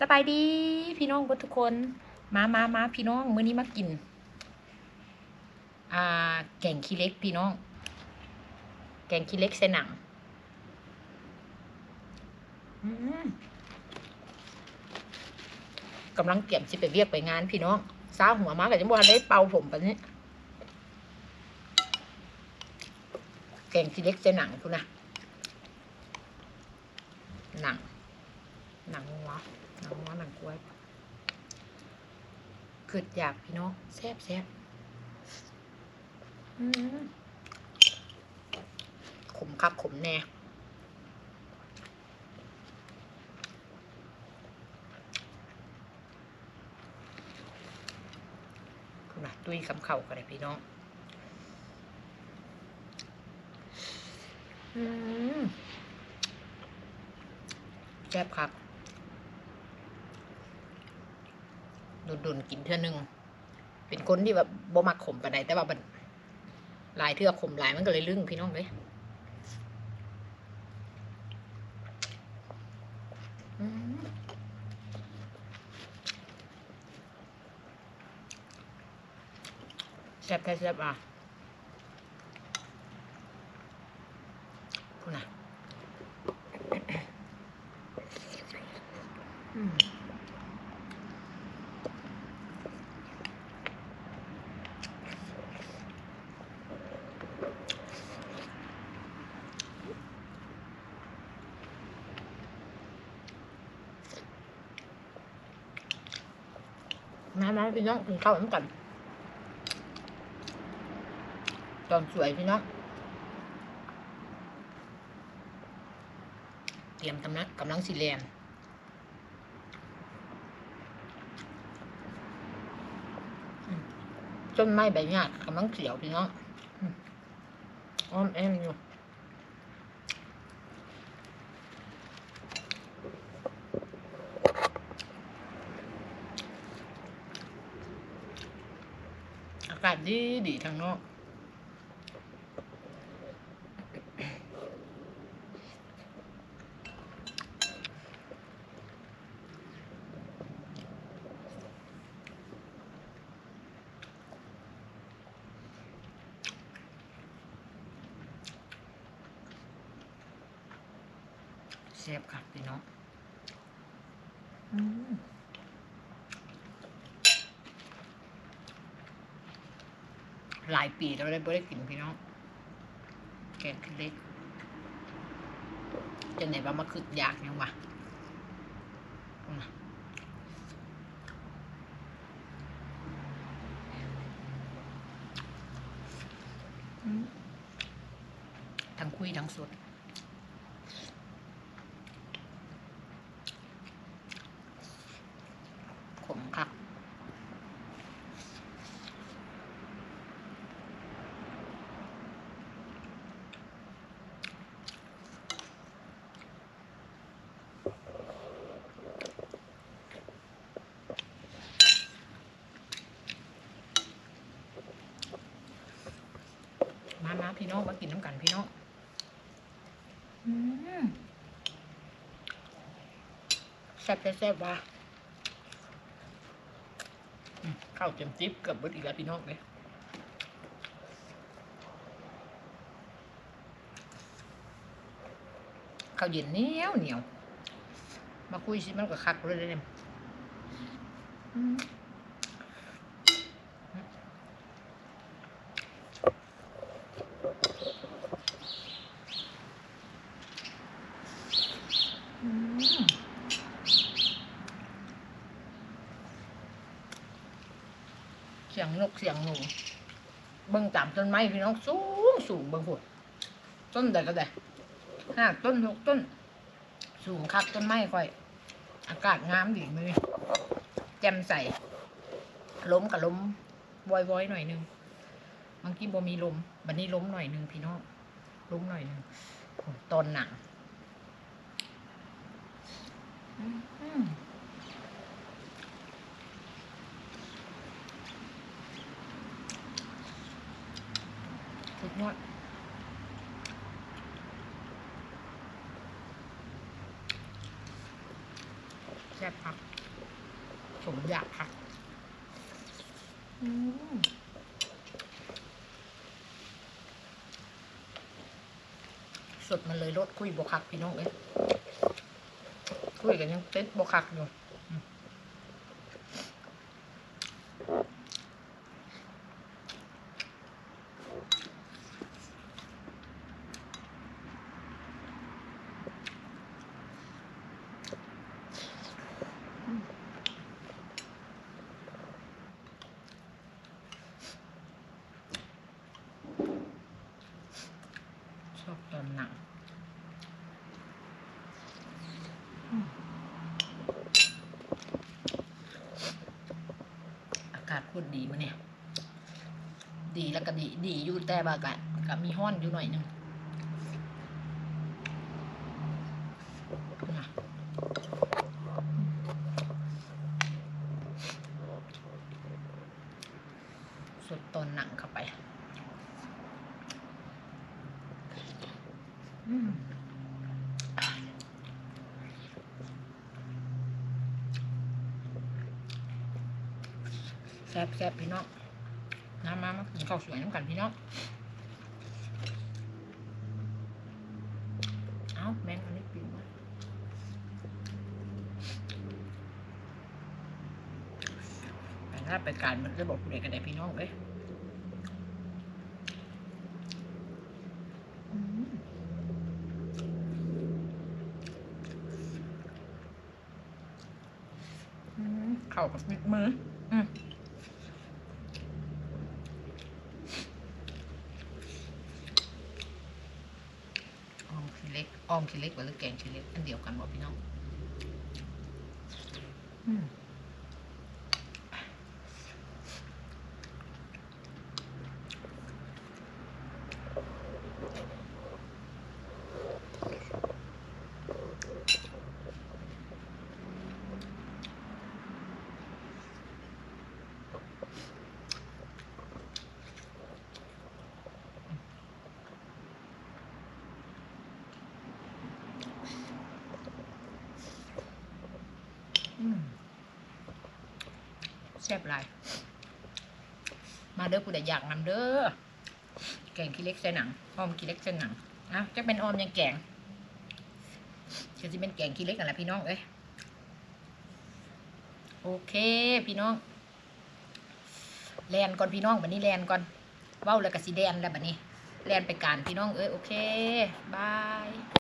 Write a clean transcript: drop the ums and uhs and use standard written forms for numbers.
สบายดีพี่น้องทุกคนมาพี่น้องมื้อนี้มากินแกงขี้เล็กพี่น้องแกงขี้เล็กใส่หนังกำลังเตรียมสิไปเวียกไปงานพี่น้องซาหัวมาก็จะบ่ทันได้เป่าผมปานนี้แกงขี้เล็กใส่หนังพุ่นนะหนังงัวหนังกล้วยเกิดอยากพี่น้องแซ่บขมคักขมแน่พุ่นนะตุ้ยคำเข่ากันเลยพี่น้องแซ่บครับโดนกินเท่านึงเป็นคนที่แบบบ่มักขมปานใดแต่ว่ามันหลายเทื่อขมหลายมันก็เลยลึ่งพี่น้องเลยแซ่บแท้แซ่บพูดนะมาพี่น้องกินข้าวน้ำกันตอนสวยพี่น้องเตรียมกำลังสีแลนต้นไม้ใบหญ้ากำลังเขียวพี่น้องอ้อมแอมอยู่อากาศดีทางนอกแซ่บค่ะพี่น้องหลายปีแล้วไม่ได้กินพี่น้องแกงเล็กจะไหนว่ามาคึกอยากยังวะทั้งคุยทั้งสดขมคักมาพี่น้องมากินน้ำกันพี่น้องแซ่บว่ะข้าวเต็มจิ๊บเกือบหมดอีกแล้วพี่น้องเลยข้าวเย็นเหนียวมาคุยสิมันก็คักเลยเนี่ยเสียงนกเสียงหนูเบิ่งตามต้นไม้พี่น้องสูงเบิ่งหุ่นต้นใดก็ได้5 ต้น 6 ต้นสูงคักต้นไม้ค่อยอากาศงามดีมือแจ่มใสล้มกับล้มวอยหน่อยนึงบางทีบ่มีลมบัดนี้ล้มหน่อยนึงพี่น้องล้มหน่อยนึงตอนหนังสุดยอดแ ซ่บครับสมอยากครับสดมันเลยรสคุยบวคักพี่น้องเอ้ยคุยกันยังเต็ดบวคักอยู่ชอบตอนหนังอากาศโคตรดีมาเนี่ยดีแล้วก็ดีอยู่แต่บากะกับมีห้อนอยู่หน่อยนึงสดตอนหนังเข้าไปแซ่บพี่น้องมากินข้าวสวยน้ำกันพี่น้องเอ้าแม่งอันนี้ปิวมาแต่ถ้าไปการมันจะบอกผู้ใดกันได้พี่น้องเอ้ยเข้ากับมิดมืออ้อมชิ้นเล็กหรือแกงชิ้นเล็กอันเดียวกันบอกพี่น้องแซ่บหลายมาเด้อผู้ใดอยากนำเด้อแกงขี้เล็กใส่หนังอ้อมขี้เล็กใส่หนังจะเป็นอ้อมยังแกงจะเป็นแกงขี้เล็กกันแหละพี่น้องเอ้ยโอเคพี่น้องแลนก่อนพี่น้องบัดนี้แลนก่อนเว้าแล้วก็สิแดนแล้วบัดนี้แลนไปการพี่น้องเอ้ยโอเคบาย